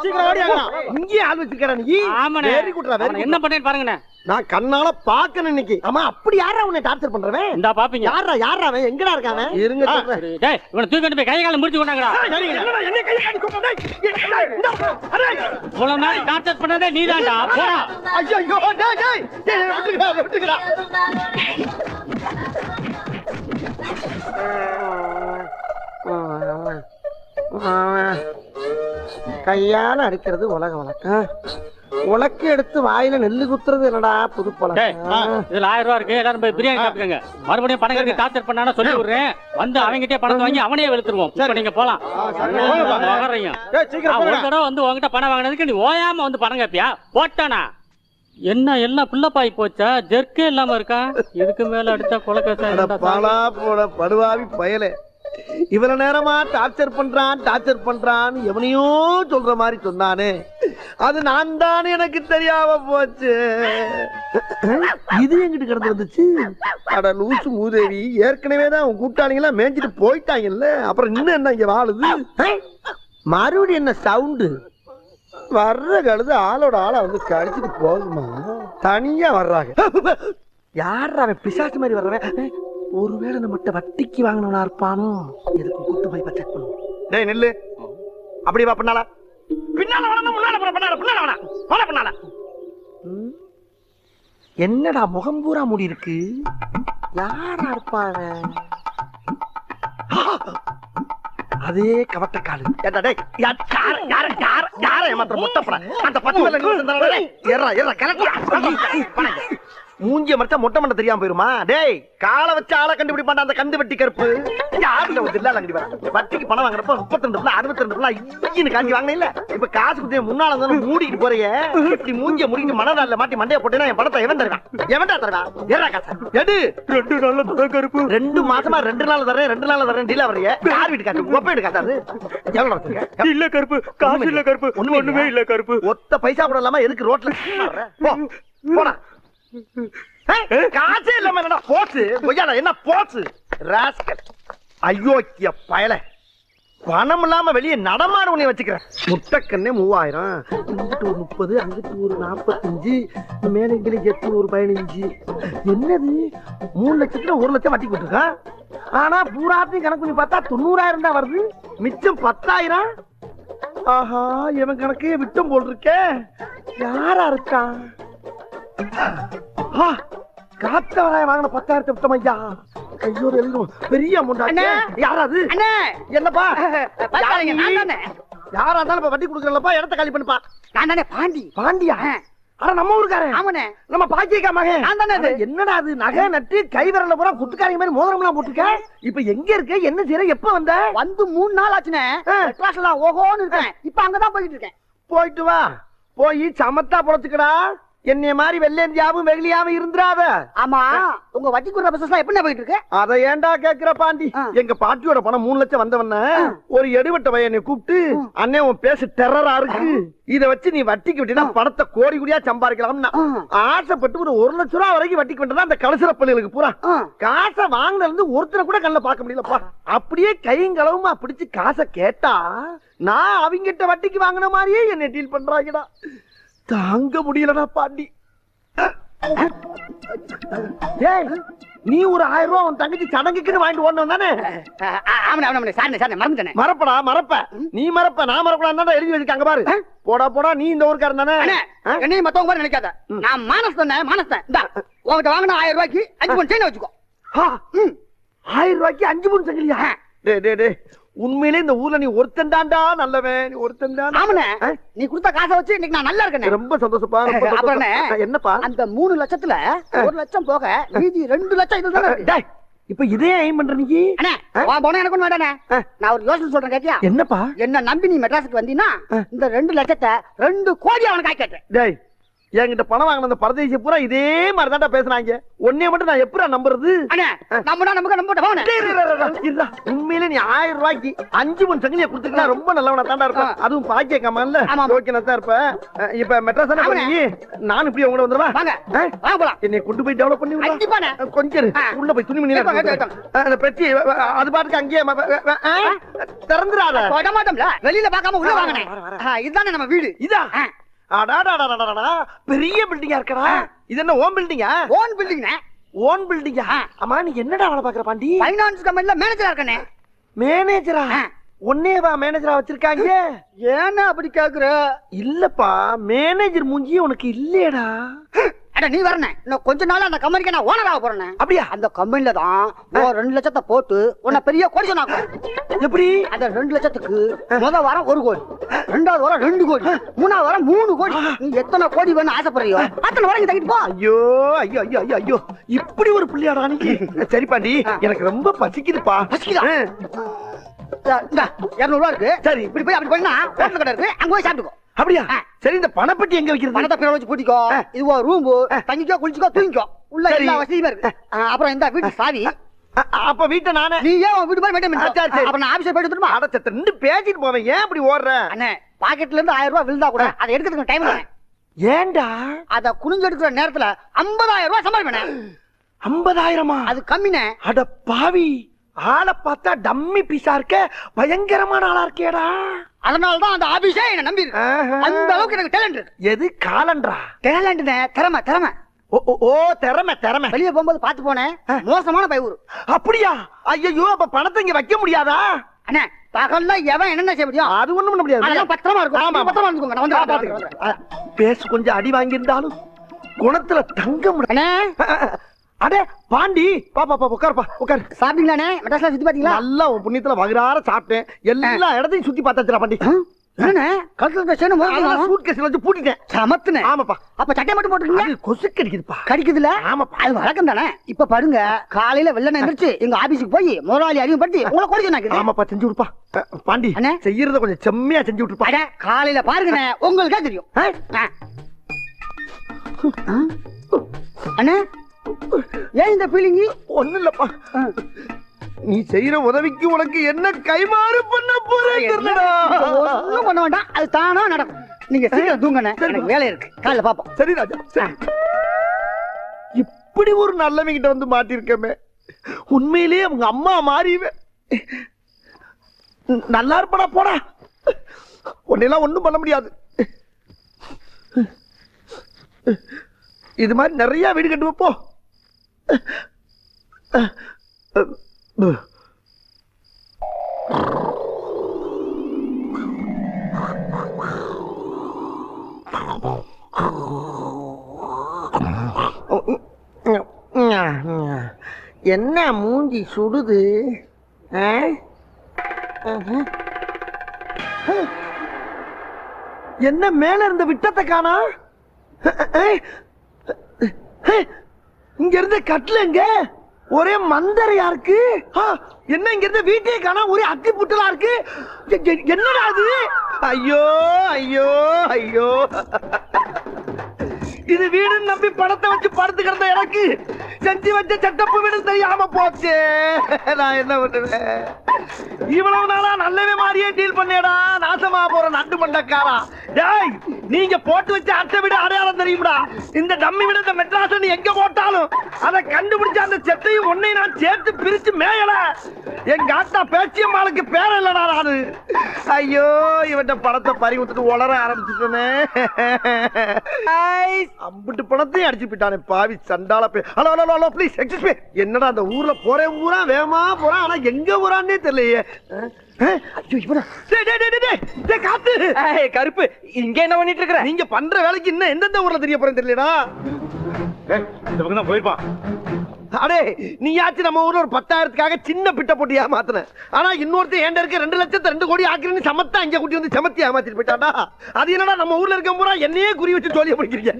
சீக்கிரம் ஓடியாங்கடா. இங்கே ஆள் வச்சிருக்கடா நீ. ஆமாண்ணே. வெரி குட்ரா வெரி. என்ன பண்ணேன்னு பாருங்கண்ணே. நான் கண்ணால பாக்கணும் இன்னைக்கு. ஆமா அப்படி யாரா உன்னை டார்ச்சர் பண்றவன்? இந்தா பாப்பீங்க. யாரா அவன்? எங்கடா இருக்கான்? இருங்க சொல்றேன். டேய் இவனை தூக்கிட்டு போய் கை கால முடிச்சு கொண்டாங்கடா. என்ன கை காட்டி கூப்பிடு. டேய் இவ்வளவு நாள் டார்ச்சர் பண்ணதே நீதான்டா. போடா. ஐயோ டேய் விட்டுக்கடா. கையால அடிக்கிறது உலக வழக்கம். உலக்கு எடுத்து வாயில நெல்லு குத்துறது என்னடா புது பழக்கம். இதுல 1000 ரூபாய் இருக்கு. எல்லாரும் போய் பிரியாணி சாப்பிடுங்க. மறுபடியும் பணம் கட்டி டார்ச்சர் பண்ணானா சொல்லி விடுறேன். வந்து அவங்கிட்டே பணத்தை வாங்கி அவனே வெளுத்துருவோம். இப்ப நீங்க போலாம். வர்றீங்க. ஒரு தடவை வந்து உங்ககிட்ட பணம் வாங்கினதுக்கு நீ ஓயாம வந்து பணம் கேப்பியா? போட்டானா என்ன எல்லாம் புள்ளப்பாய் போச்சா? ஜெர்க்கே இல்லாம இருக்கா? இதுக்கு மேல அடிச்சா கொலைக்கேசா பாலா போட படுவாவி பயலே. இவ்வளவு நேரமா டார்ச்சர் பண்றான் எவனையோ சொல்ற மாதிரி சொன்னானே, அது நான் தானே எனக்கு தெரியாம போச்சு. இது எங்கிட்டு கிடந்து வந்துச்சு? அட லூசு மூதேவி, ஏற்கனவே தான் உன் கூட்டாளிங்களா மேய்ஞ்சிட்டு போயிட்டாங்கல்ல, அப்புறம் இன்னும் என்ன இங்க வாழுது? மறுபடியும் என்ன சவுண்டு? வர்ற கழுது ஆளோட ஆளா வந்து கடிச்சிட்டு போகுமா? தனியா வர்றாங்க. யார் அவன்? பிசாசு மாதிரி வர்றவன். ஒருவேளை நம்மகிட்ட வட்டிக்கு வாங்கினவனா இருப்பானோ? எதுக்கு கூட்டு போய் செக் பண்ணுவோம். டேய் நெல்லு, அப்படி வா. பின்னால முன்னால பின்னால. என்னடா முகம் பூரா முடி இருக்கு? யாரா இருப்பாங்க? அதே கவட்டக்காலு. மூஞ்சிய மறைச்சா மொட்டை மண்டை தெரியாம போயிருமா? டேய் காலை வச்சு ஆளை கண்டுபிடிப்பாண்டா அந்த கந்து வெட்டி கருப்பு. யாருல ஒரு தில்லா கண்டிப்பா வட்டிக்கு பணம் வாங்குறப்ப 32 62 காஞ்சி வாங்கின இல்ல. இப்ப காசு குத்திய முன்னால இருந்தாலும் மூடிட்டு போறிய. இப்படி மூஞ்சிய முடிக்கிட்டு மனதால மாட்டி மண்டைய போட்டேன்னா என் பணத்தை எவன் தருவான்? எவன்டா தருவான்? ஏறா காசு எடு. 2 நாள்ல தர கருப்பு. 2 மாசமா 2 நாள் தரேன் 2 நாள் தரேன் டீலா வரைய. யார் வீட்டு காசு? ஒப்ப வீட்டு காசு. எவ்வளவு வச்சிருக்க? இல்ல கருப்பு, காசு இல்ல கருப்பு, ஒண்ணுமே இல்ல கருப்பு. ஒத்த பைசா கூட இல்லாம எதுக்கு ரோட்ல போ போடா. காசே இல்லாம என்னடா போச்சு? என்ன போச்சு ராஸ்கல்? ஐயோக்கிய பயல. பணம் இல்லாம வெளியே நடமாட உன்னை வச்சுக்கிறேன். முட்டைக்கண்ணே 3000, இங்கிட்டு ஒரு 30, அங்கிட்டு ஒரு 45, மேல இங்கிலி சேர்த்து ஒரு 15. என்னது 3 லட்சத்துல 1 லட்சம் வட்டி போட்டுருக்கா? ஆனா பூராத்தையும் கணக்கு பண்ணி பார்த்தா 90,000 தான் வருது. மிச்சம் 10,000. ஆஹா, இவன் கணக்கே விட்டம் போல் இருக்கே. யாரா இருக்கா? காத்தவராய வாங்கின 10,000 விட்டம் ஐயா. ஐயோ பெரிய அமௌண்ட். யாராது? என்னப்பா யாரா இருந்தாலும் இப்ப வட்டி கொடுக்கறப்பா, இடத்த காலி பண்ணுப்பா. நான் தானே பாண்டி. பாண்டியா? ஆனா நம்ம ஊருக்காரன். ஆமாண்ணே. நம்ம பாக்கியக்கா மகன். நான் தானே. என்னடா அது நகை நட்டு கை விரல்ல பூரா குட்டுக்காரங்க மாதிரி மோதிரம் எல்லாம் போட்டுக்க. இப்ப எங்க இருக்க? என்ன செய்யற? எப்ப வந்த? வந்து 3 நாள் ஆச்சுனே. கிளாஸ்ல ஓஹோன்னு இருக்கேன். இப்ப அங்கதான் போயிட்டு இருக்கேன். போயிட்டு வா. போய் சமத்தா பொழைச்சுக்கடா. என்னைய மாதிரி வெள்ளேந்தியாவும் வெகுளியாவும் இருந்துராத. ஆமா, உங்க வட்டி குடுற பிசினஸ் எப்படி போயிட்டு இருக்கு? அதை ஏன்டா கேக்குற பாண்டி? எங்க பாட்டியோட பணம் 3 லட்சம் வந்தவன ஒரு எடுவட்ட பையனை கூப்பிட்டு, அண்ணே உன் பேசு டெரரா இருக்கு, இத வச்சு நீ வட்டிக்கு விட்டா பணத்தை கோடி கோடியா சம்பாதிக்கலாம்னா ஆசைப்பட்டு ஒரு 1 லட்சம் ரூபாய் வரைக்கும் வட்டிக்கு விட்டா அந்த கலசர பள்ளிகளுக்கு பூரா காசை வாங்கினதுல இருந்து ஒருத்தரை கூட கண்ணுல பார்க்க முடியலப்பா. அப்படியே கைங்களவுமா பிடிச்சு காசை கேட்டா நான் அவங்கிட்ட வட்டிக்கு வாங்கின மாதிரியே என்னை டீல் பண்றாங்கடா. தாங்க முடியலடா பாண்டி. நீ ஒரு 1000 ரூபாய் உன் தங்கச்சி சடங்குக்குன்னு வாங்கிட்டு ஓடணும் தானே? மறப்படா மறப்ப. நீ மறப்ப, நான் மறப்படா எழுதி வச்சுக்க. பாரு போடா போடா, நீ இந்த ஊருக்காரன் தானே? என்னையும் மத்தவங்க மாதிரி நினைக்காத. நான் மானஸ் தானே, மானஸ் தான். உங்ககிட்ட வாங்கின 1000 ரூபாய்க்கு 5 பவுன் செயின் வச்சுக்கோ. 1000 ரூபாய்க்கு 5 பவுன் சங்கிலியா? டே உண்மையிலே இந்த ஊர்ல நீ ஒருத்தன் தான்டா நல்லவன், நீ ஒருத்தன் தான். ஆமாண்ணே, நீ கொடுத்த காசை வச்சு இன்னைக்கு நான் நல்லா இருக்கேன். ரொம்ப சந்தோஷப்பா. அப்புறம் என்னப்பா அந்த 3 லட்சத்துல 1 லட்சம் போக மீதி 2 லட்சம் இதுதானே இருக்கு. டேய், இப்ப இதே ஐம் பண்ற நீ? அண்ணே, உன் பணம் எனக்கு ஒண்ணு வேண்டானே. நான் ஒரு யோசனை சொல்றேன் கேட்டியா? என்னப்பா? என்ன நம்பி நீ மெட்ராஸுக்கு வந்தீன்னா இந்த 2 லட்சத்தை 2 கோடி அவனுக்கு ஆக்கிட்டேன். டேய், என்கிட்ட பணம் வாங்கின அந்த பரதேசி பூரா இதே மாதிரி தான்டா பேசுறாங்க. உன்னைய மட்டும் நான் எப்படா நம்புறது? அண்ணே, நமக்கு உண்மையிலே நீ 1000 ரூபாய்க்கு 5 மணி சங்கிலியை கொடுத்துக்கலாம் ரொம்ப நல்லவனா தாண்டா இருப்பேன். அதுவும் பாக்கிய கமான்ல ஓகே தான் இருப்ப. இப்ப மெட்ராஸ் நான் இப்படி உங்களோட வந்துருவா. வாங்க போலாம். என்னை கொண்டு போய் டெவலப் பண்ணி கண்டிப்பாண்ணே. கொஞ்சம் உள்ள போய் துணிமணி அந்த பிரச்சனை அது பாட்டுக்கு அங்கேயே திறந்துடாத. மாட்டோம்ல, வெளியில பார்க்காம உள்ள வாங்கினேன். இதுதானே நம்ம வீடு. இதா பெரிய பில்டிங்கா இருக்கடா. இது என்ன ஓன் பில்டிங்கா? Own building. ஓன் பில்டிங்கா? அம்மா நீ என்னடா வேலை பாக்குற பாண்டி? ஃபைனான்ஸ் கம்பெனில மேனேஜரா இருக்கனே. மேனேஜரா? ஒன்னேவா மேனேஜரா வச்சிருக்காங்க? ஏன்னா அப்படி கேக்குற? இல்லப்பா, மேனேஜர் மூஞ்சி உனக்கு இல்லையடா. அட நீ வரனே, இன்னும் கொஞ்ச நாள் அந்த கம்பெனிக்கு நான் ஓனராக போறேன். அப்படியா? அந்த கம்பெனில தான் 2 லட்சத்தை போட்டு உன்னை பெரிய கோடி சொன்னாங்க. எப்படி? அந்த 2 லட்சத்துக்கு முத வாரம் 1 கோடி, 2வது வாரம் 2 கோடி, 3வது வாரம் 3 கோடி. நீ எத்தனை கோடி வேணும் ஆசைப்படுறியோ அத்தனை வரைக்கும் தங்கிட்டு போ. ஐயோ ஐயோ ஐயோ ஐயோ ஐயோ, இப்படி ஒரு புள்ளியாடா நீ? சரி பாண்டி, எனக்கு ரொம்ப பசிக்குதுப்பா. பசிக்குதா? 200 ரூபா இருக்கு. சரி, இப்படி போய் அப்படி போனா ஹோட்டல் கடை இருக்கு, அங்க போய் சாப்பிட்டுக்கோ. அப்படியா? சரி, இந்த பணப்பட்டி எங்க வைக்கிறது? பணத்தை பிற வச்சு பூட்டிக்கோ. இது ஒரு ரூம், தங்கிக்கோ, குளிச்சுக்கோ, தூங்கிக்கோ. உள்ள எல்லா வசதியுமே இருக்கு. அப்புறம் இந்த வீட்டு சாவி. அப்ப வீட்டை நானே நீ ஏன் வீட்டு போய் மெயின்டைன் பண்ணு. அப்ப நான் ஆபீஸ்ல போயிட்டு வந்துருமா? அடச்சத்த ரெண்டு பேசிட்டு போவேன். ஏன் அப்படி ஓடுற? அண்ணே, பாக்கெட்ல இருந்து 1000 ரூபாய் விழுந்தா கூட அதை எடுக்கிறதுக்கு டைம் இல்லை. ஏன்டா? அத குனிஞ்சு எடுக்கிற நேரத்துல 50000 ரூபாய் சம்பாதிப்பேன். 50000? அது கம்மினே. அட பாவி, ஆளை பார்த்தா டம்மி பீஸா இருக்க, பயங்கரமான ஆளா இருக்கேடா. அதனாலதான் அந்த ஆபீஸே என்ன நம்பி இருக்கு. அந்த அளவுக்கு எனக்கு டேலண்ட் இருக்கு. எது காலண்டரா? டேலண்ட்னே, திறமை திறமை. ஓ திறமை திறமை. வெளியே போகும்போது பாத்து போனேன், மோசமான பையூர். அப்படியா? ஐயோ, அப்ப பணத்தை இங்க வைக்க முடியாதா? அண்ணே, பகல்ல எவன் என்னென்ன செய்ய முடியும்? அது ஒண்ணும் பண்ண முடியாது. அதெல்லாம் பத்திரமா இருக்கும். ஆமா, பத்திரமா இருந்துக்கோங்க. நான் வந்து பாத்துக்கிறேன். பேசு கொஞ்சம் அடி வாங்கியிருந்தாலும் குணத்துல தங்க முடியும். அண்ணே, அடே பாண்டி, பாப்பா உட்காருப்பா, உட்காரு. சாப்பிட்டீங்களாண்ணே? மெட்ராஸ்ல சுத்தி பாத்தீங்களா? நல்லா உன் புண்ணியத்துல வகுறார சாப்பிட்டேன். எல்லா இடத்தையும் சுத்தி பார்த்தாச்சுடா பாண்டி. என்னண்ணே, கழுத்துல சேர்ந்து சூட்கேஸ்ல வச்சு பூட்டிட்டேன். சமத்துனே. ஆமாப்பா. அப்ப சட்டை மட்டும் போட்டுருக்கீங்க? அது கொசு கடிக்குதுப்பா. கடிக்குதுல? ஆமாப்பா. அது வழக்கம் தானே. இப்ப பாருங்க, காலையில வெள்ளன எந்திரிச்சு எங்க ஆபீஸுக்கு போய் முதலாளி அறிவுப்படுத்தி உங்களை கோடி சொன்னாங்க. ஆமாப்பா, செஞ்சு விடுப்பா. பாண்டி, செய்யறத கொஞ்சம் செம்மையா செஞ்சு விட்டுருப்பா. காலையில பாருங்க, உங்களுக்கே தெரியும். அண்ணே, ஏன் இந்த பீலிங்? ஒண்ணு இல்லப்பா, நீ செய்யற உதவிக்கு உனக்கு என்ன கைமாறு பண்ண போறேன்? பண்ண வேண்டாம், அது தானா நடக்கும். நீங்க சீக்கிரம் தூங்கண்ணே, எனக்கு வேலை இருக்கு. காலையில பாப்போம். சரி ராஜா. இப்படி ஒரு நல்லவங்கிட்ட வந்து மாட்டிருக்கமே, உண்மையிலேயே அவங்க அம்மா மாறிவே. நல்லா இருப்படா, போடா. உன்னெல்லாம் ஒண்ணும் பண்ண முடியாது. இது மாதிரி நிறைய வீடு கட்டு வைப்போ. என்ன மூஞ்சி சுடுது? என்ன மேல இருந்த விட்டத்தை காணா? இங்க இருந்த கட்டில எங்க? ஒரே மந்தரையா இருக்கு. என்ன இங்க இருந்த வீட்டையே காணா, ஒரே அக்கி புட்டலா இருக்கு. என்னடா அது? ஐயோ ஐயோ ஐயோ, இது வீடுன்னு நம்பி பணத்தை வச்சு படுத்து கிடந்த எனக்கு செஞ்சு வச்ச செட்டப்பு வீடு தெரியாம போச்சு. நான் என்ன பண்ணுவேன்? இவ்வளவு நாளா நல்லவே மாதிரியே டீல் பண்ணேடா. நாசமா போற நட்டு மண்டக்காரா. டேய், நீங்க போட்டு வச்ச அட்டை வீடு அடையாளம் தெரியும்டா. இந்த டம்மி வீடு இந்த மெட்ராஸ் நீ எங்க போட்டாலும் அதை கண்டுபிடிச்ச அந்த செட்டையும் ஒன்னை நான் சேர்த்து பிரிச்சு மேயல. எங்க ஆத்தா பேச்சியம்மாளுக்கு பேர இல்லடா நானு. ஐயோ, இவன் பணத்தை பறி விட்டுட்டு உளர ஆரம்பிச்சுட்டே. அம்பிட்டு பணத்தையும் அடிச்சு போயிட்டானே பாவி சண்டால. Hello hello hello, please excuse me. என்னடா அந்த ஊர்ல போறேன் ஊரா வேகமா போறான், ஆனா எங்க ஊரான்னே தெரியலையே. காத்து கருப்பு, இங்க என்ன பண்ணிட்டு இருக்கிற? நீங்க பண்ற வேலைக்கு இன்னும் எந்தெந்த ஊர்ல தெரிய போறேன்னு தெரியலடா. இந்த பக்கம் தான் போயிருப்பான். அடே நீயாச்சும் நம்ம ஊர்ல ஒரு 10,000க்காக சின்ன பிட்ட போட்டு ஏமாத்துன. ஆனா இன்னொருத்தர் ஏண்ட இருக்க 2 லட்சத்தை 2 கோடி ஆக்குறேன்னு சமத்தா அங்க கூட்டி வந்து சமத்தி ஏமாத்திட்டு போயிட்டாடா. அது என்னடா நம்ம ஊர்ல இருக்க பூரா என்னையே குறி வச்சு சொல்லிய பிடிக்கிறீங்க.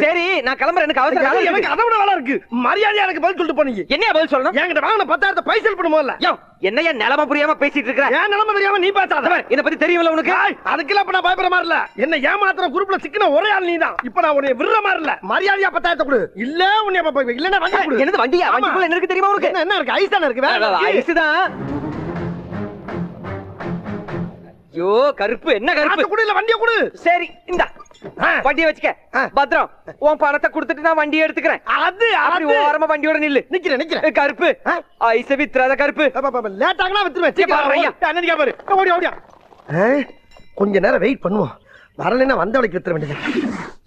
சரி நான் கிளம்புறேன், எனக்கு அவசரம். எனக்கு அதை விட வேலை இருக்கு. மரியாதையா எனக்கு பதில் சொல்லிட்டு போனீங்க. என்ன பதில் சொல்லணும்? என்கிட்ட வாங்கின 10,000 பைசல் பண்ணுமோல. என்னையா நிலைமை புரியாம பேசிட்டு இருக்க? ஏன் நிலைமை தெரியாம நீ பேசாத. இத பத்தி தெரியல உனக்கு? அதுக்கெல்லாம் இப்ப நான் பயப்பட மாதிரி இல்ல. என்ன ஏமாத்துற குரூப்ல சிக்கின ஒரே ஆள் நீதான். இப்ப நான் உன்னை விடுற மாதிரி இல்ல. மரியாதையா 10,000 கொடு. இல்ல உன்னை இல்லன்னா வண்டி கொடு. என்னது வண்டியா? வண்டிக்குள்ள என்ன இருக்கு தெரியுமா உனக்கு? என்ன இருக்கு? ஐஸ் தான இருக்கு. வேற ஐஸ் தான். ஐயோ கருப்பு, என்ன கருப்பு? கொடு இல்ல வண்டியை கொடு. சரி இந்த வண்டியை வச்சுக்க. பத்ரம் உன் பணத்தை கொடுத்துட்டு நான் வண்டியை எடுத்துக்கிறேன். அது அப்படி ஓரமா வண்டியோட நில்லு. நிக்கிறேன். கருப்பு ஐஸ வித்துறாத கருப்பு. லேட் ஆகலாம் வித்துருவேன். பாரு ஓடியா. கொஞ்ச நேரம் வெயிட் பண்ணுவோம். வரலைன்னா வந்த வழிக்கு வித்துற வேண்டியது.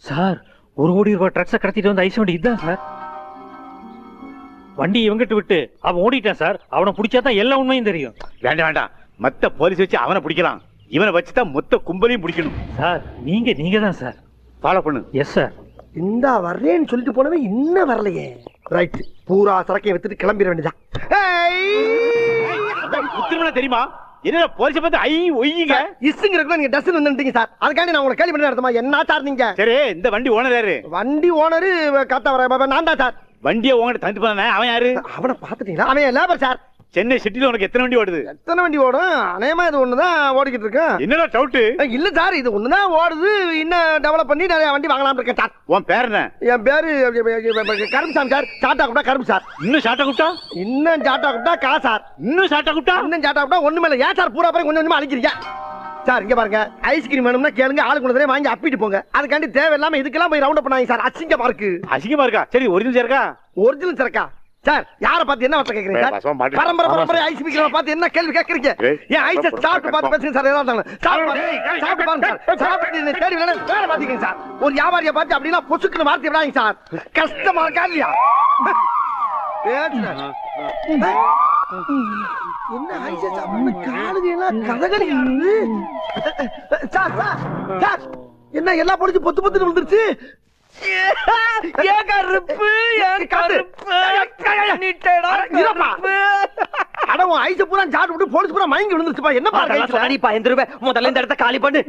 சார் 1 கோடி ரூபாய் ட்ரக்ஸை கடத்திட்டு வந்து ஐஸ் வண்டி இதுதான் சார். வண்டி இவங்கிட்ட விட்டு அவன் ஓடிட்டான் சார். அவனை பிடிச்சாதான் எல்லா உண்மையும் தெரியும். வேண்டாம், மத்த போலீஸ் வச்சு அவனை பிடிக்கலாம். இவனை வச்சுதான் மொத்த கும்பலையும் பிடிக்கணும். சார் நீங்க தான் சார். ஃபாலோ பண்ணு. Yes sir. இந்த வர்றேன்னு சொல்லிட்டு போனவே இன்னும் வரலையே. ரைட், பூரா சரக்கையை வித்துட்டு கிளம்பிட வேண்டியதான். உத்திரமண தெரியுமா? என்ன போலீஸ் பார்த்து ஐ ஒய்யுங்க இஸ்ங்கிறதுக்கு நீங்க டஸ்ட் வந்துட்டீங்க சார். அதுக்காண்டி நான் உங்களை கேள்வி பண்ணி நடத்துமா? என்ன சார் நீங்க? சரி, இந்த வண்டி ஓனர் யாரு? வண்டி ஓனரு காத்தா வர நான் தான் சார். வண்டியை உங்ககிட்ட தந்து போன அவன் யாரு? அவனை பாத்துட்டீங்களா? அவன் லேபர் சார். சென்னை சிட்டில உனக்கு எத்தனை வண்டி ஓடுது? எத்தனை வண்டி ஓடும்? அநேகமா இது ஒண்ணுதான் ஓடிக்கிட்டு இருக்கேன். என்னடா டவுட்? இல்ல சார், இது ஒண்ணுதான் ஓடுது. இன்னும் டெவலப் பண்ணி நிறைய வண்டி வாங்கலாம் இருக்கேன் சார். உன் பேர் என்ன? என் பேரு கருப்புசாமி சார். சாட்டா கூப்பிட்டா கருப்பு சார். இன்னும் ஷாட்டா கூப்பிட்டா? இன்னும் சாட்டா கூப்பிட்டா கா சார். இன்னும் ஷாட்டா கூப்பிட்டா? இன்னும் சாட்டா கூப்பிட்டா ஒண்ணுமே இல்ல. ஏன் சார் பூரா பேரும் கொஞ்சம் கொஞ்சமா அழிக்கிறீங்க சார்? இங்க பாருங்க, ஐஸ்கிரீம் வேணும்னா கேளுங்க, ஆளு கொண்டு வாங்கி அப்பிட்டு போங்க. அதுக்காண்டி தேவையில்லாம இதுக்கெல்லாம் போய் ரவுண்ட் அப் பண்ணாங்க சார். அசிங்கமா இருக்கு. அசிங்கமா இருக்கா? சரி, ஒரிஜினல் இருக்கா? ஒரிஜினல் சரக்கா சார்? யார பார்த்து என்ன வார்த்தை கேக்குறீங்க சார்? பரம்பரை ஐஸ் விக்கிறவங்க பார்த்து என்ன கேள்வி கேக்குறீங்க? ஏன் ஐஸ் சாப்பிட்டு பார்த்து பேசுங்க சார். ஏதாவது சாப்பிட்டு பாருங்க சார். சாப்பிட்டு தேடி வேற பாத்தீங்க சார். ஒரு வியாபாரியை பார்த்து அப்படின்னா பொசுக்குன்னு வார்த்தை விடாங்க சார். கஷ்டமா இருக்கா இல்லையா? என்ன ஐஸ் சாப்பிட்டு காலுங்க எல்லாம் கதகளி சார். சார் என்ன எல்லாம் பொடிச்சு பொத்து பொத்துன்னு விழுந்துருச்சு. முதல்ல இந்த இடத்த காலி பண்ணு.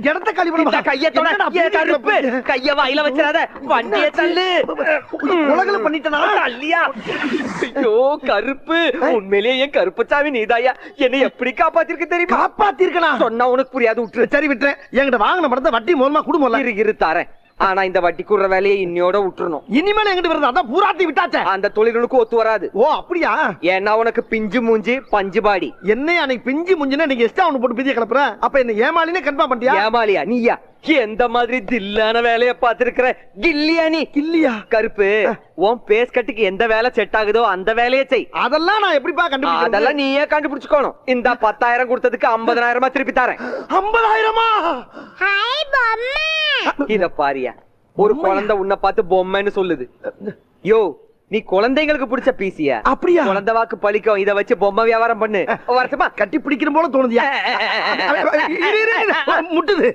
கைய வாயில வச்சிடாத. வண்டியை தள்ளு. கருப்பு, உண்மையிலேயே என் கருப்புச்சாமி நீதாயா. என்னை எப்படி காப்பாத்திருக்க தெரியுமா? காப்பாத்திருக்கா? சொன்னா உனக்கு புரியாது. விட்டுரு. சரி விட்டுறேன். என்கிட்ட வாங்கின படத்தை வட்டி மூலமா குடும்பம் இரு தாரேன். ஆனா இந்த வட்டி கூடுற வேலையை இன்னையோட விட்டுறணும். இனிமேல் எங்கிட்ட வருது அதான் பூராத்தி விட்டாச்சே. அந்த தொழிலுக்கு ஒத்து வராது. ஓ அப்படியா? ஏன்னா உனக்கு பிஞ்சு மூஞ்சி பஞ்சு பாடி. என்ன அன்னைக்கு பிஞ்சு மூஞ்சினா நீங்க எக்ஸ்ட்ரா ஒன்னு போட்டு பிதிய கிளப்புற. அப்ப என்ன ஏமாலினே கன்ஃபார்ம் பண்ணியா? ஏமாலியா நீயா? எந்த மாதிரி தில்லான வேலைய பாத்துருக்கிற? கில்லியா நீ? கில்லியா? கருப்பு, உன் பேஸ் கட்டுக்கு எந்த வேலை செட் ஆகுதோ அந்த வேலையை செய். அதெல்லாம் நான் எப்படிப்பா கண்டுபிடிச்சேன்? அதெல்லாம் நீயே கண்டுபிடிச்சுக்கணும். இந்த 10,000 கொடுத்ததுக்கு 50,000 திருப்பி தரேன். 50,000? ஹாய் பொம்மை. இத பாரியா, ஒரு குழந்தை உன்னை பார்த்து பொம்மைன்னு சொல்லுது. யோ, நீ குழந்தைங்களுக்கு பிடிச்ச பீசியா? அப்படியா? குழந்தை வாக்கு பழிக்கும். இத வச்சு பொம்மை வியாபாரம் பண்ணு. வரட்டுமா? கட்டி பிடிக்கிற போல தோணுதியா? முட்டுது.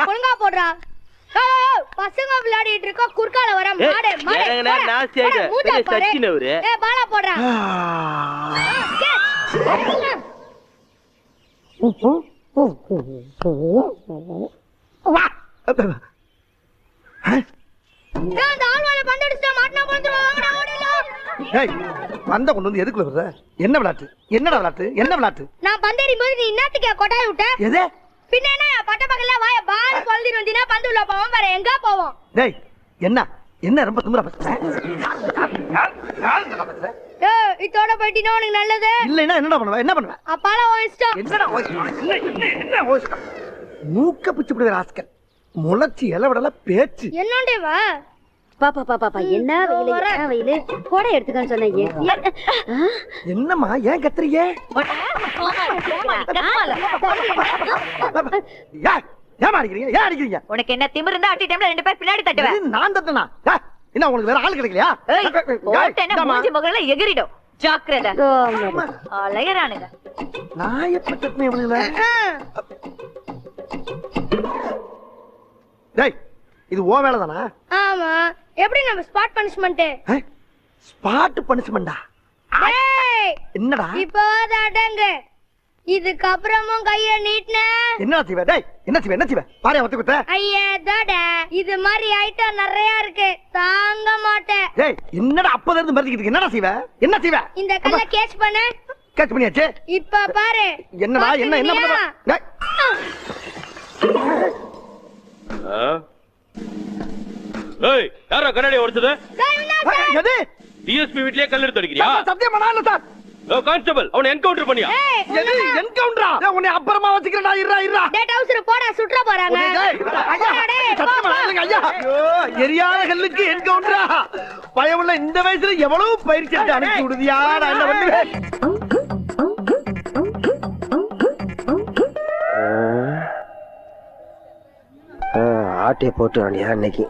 ஒழுங்கா போடுறா. பசங்க விளையாடிட்டு இருக்க குறுக்கால வர மாடு பாலா போடுறா. வந்த கொண்டு வந்து எதுக்குள்ள வர்ற? என்ன விளையாட்டு? என்னடா விளையாட்டு? என்ன விளையாட்டு? நான் பந்தேறி போது நீ என்னத்துக்கு கொட்டாய் விட்ட? எது? பின்ன என்ன பட்ட பக்கல வாய பால் கொல்லிட்டு வந்தீனா பந்து உள்ள போவோம். வேற எங்க போவோம்? டேய் என்ன என்ன ரொம்ப திமிரா பேசுற? டேய் இதோட போய்டினா உனக்கு நல்லது. இல்லைனா என்னடா பண்ணுவ? என்ன பண்ணுவ? அப்பால ஓ இஷ்டம். என்னடா ஓ இஷ்டம்? மூக்க பிச்சு விடுற ராஸ்கல். முளச்சி இலவடல பேச்சு. என்னண்டே வா? பாப்பா என்ன வெயிலு கோடை எடுத்துக்கன்னு சொன்னீங்க. என்னம்மா ஏன் கத்துறீங்க? ஏன் அடிக்கிறீங்க? ஏன் அடிக்கிறீங்க? உனக்கு என்ன திமிரு இருந்தா அட்டி டைம்ல 2 பேர் பின்னாடி தட்டுவேன். நான் தட்டனா? என்ன உங்களுக்கு வேற ஆள் கிடைக்கலையா? என்ன மூஞ்சி முகல எகிரிடும். ஜாக்கிரதை. அலையறானுங்க. நான் எப்ப தட்டுனே இவங்கள? டேய் இது ஓ வேலை தானா? ஆமா. எப்படி நம்ம ஸ்பாட் பனிஷ்மெண்ட்? ஸ்பாட் பனிஷ்மெண்டா? என்னடா இப்போ அடங்க. இதுக்கு அப்புறமும் கைய நீட்ன என்ன செய்வ? டேய் என்ன செய்வ? என்ன செய்வ? பாரு ஒத்து குத்த. ஐயா தோட இது மாதிரி ஐட்டம் நிறைய இருக்கு, தாங்க மாட்டேன். டேய் என்னடா அப்பல இருந்து மறந்துக்கிட்டு என்னடா செய்வ? என்ன செய்வ? இந்த கல்ல கேட்ச் பண்ணு. கேட்ச் பண்ணியாச்சு. இப்ப பாரு என்னடா என்ன என்ன பண்ணற? டேய் ஏய் யாரா கண்ணாடி உடைச்சது? எது? டிஎஸ்பி வீட்லயே கல் எடுத்து அடிக்கிறியா? சத்தியம் பண்ணால சார். ஓ கான்ஸ்டபிள் அவனை என்கவுண்டர் பண்ணியா? எது என்கவுண்டரா? உன்னை அப்புறமா வச்சிக்கிறடா. இருடா. டேய் டவுசர் போடா, சுற்ற போறாங்க. ஐயா சத்தியம் பண்ணாலங்க ஐயா. ஐயோ எரியாத கல்லுக்கு என்கவுண்டரா? பயமுள்ள இந்த வயசுல எவ்வளவு பயிற்சி எடுத்து அனுப்பி விடுதியா? நான் என்ன பண்ணுவேன்? ஆட்டைய போட்டு வாண்டியா இன்னைக்கு.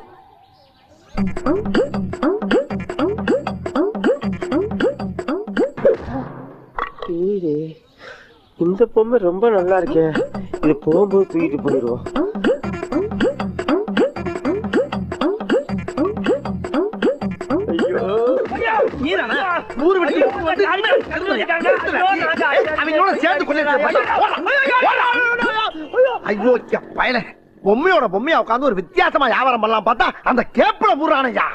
இந்த பொம்மை ரொம்ப நல்லா இருக்கே, இது போகும்போது தூக்கிட்டு போயிடுவோம். ஐயோ பயல பொம்மையோட பொம்மையா உட்காந்து ஒரு வித்தியாசமா வியாபாரம் பண்ணலாம் பார்த்தா அந்த கேப்பல பூரானையா.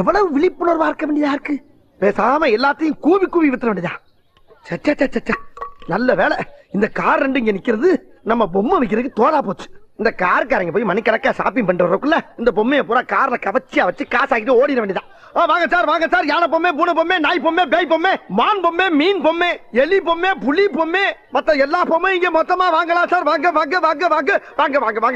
எவ்வளவு விழிப்புணர்வா இருக்க வேண்டியதா இருக்கு. பேசாம எல்லாத்தையும் கூவி கூவி வித்துற வேண்டியதா. நல்ல வேலை இந்த கார் ரெண்டு இங்க நிக்கிறது நம்ம பொம்மை வைக்கிறதுக்கு தோதா போச்சு. இந்த கார்காரங்க போய் மணிக்கணக்கா ஷாப்பிங் பண்ணிட்டு வரக்குள்ள இந்த பொம்மையை பூரா கார்ல கவச்சியா வச்சு காசாக்கிட்டு ஓடிட வேண்டியதான். வாங்க சார் யானை பொம்மை, பூனை பொம்மை, நாய் பொம்மை, பேய் பொம்மை, மான் பொம்மை, மீன் பொம்மை, எலி பொம்மை, புலி பொம்மை, மத்த எல்லா பொம்மையும் இங்க மொத்தமா வாங்கலாம் சார். வாங்க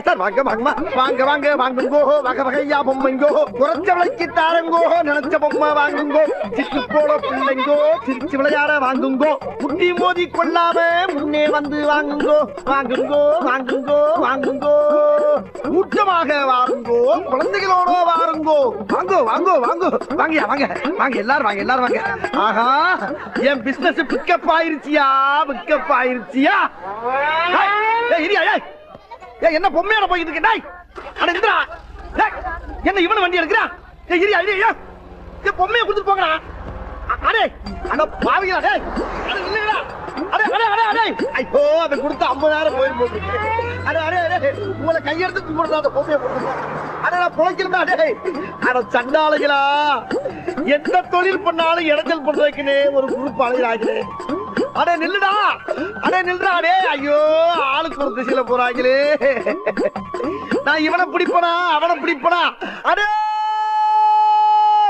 சார் வாங்குங்கோ. வகை வகையா பொம்மைங்கோ, குறைச்ச விலைக்கு தாரங்கோ, நினைச்ச பொம்மை வாங்குங்கோ, சிட்டு போல பிள்ளைங்கோ, சிரிச்சு விளையாட வாங்குங்கோ, முட்டி மோதி கொள்ளாம முன்னே வந்து வாங்குங்கோ. கூட்டமாக வாருங்கோ, குழந்தைகளோட வாருங்கோ. வாங்க எல்லாரும் வாங்க. ஆஹா என் பிசினஸ் பிக்கப் ஆயிருச்சியா. என்ன பொம்மையோட போயிட்டு இருக்கா? என்ன இவன வண்டி எடுக்கிறா? பொம்மையை கொடுத்துட்டு போங்கடா. அடே அட பாவிங்களா. டேய் ஐயோ அதை கொடுத்து 50,000 போயிருக்கு. உங்களை கையெடுத்து கும்பிடுறா அந்த பொம்மையை போட்டு. பொழைக்கிறா. டேய் அட சண்டாளுங்களா, எந்த தொழில் பண்ணாலும் இடைஞ்சல் பண்றதுக்குன்னு ஒரு குரூப் அழைகிறாங்களே. அடே நில்லுடா. அடே ஐயோ ஆளுக்கு ஒரு திசையில போறாங்களே. நான் இவனை பிடிப்பனா அவனை பிடிப்பனா? அடே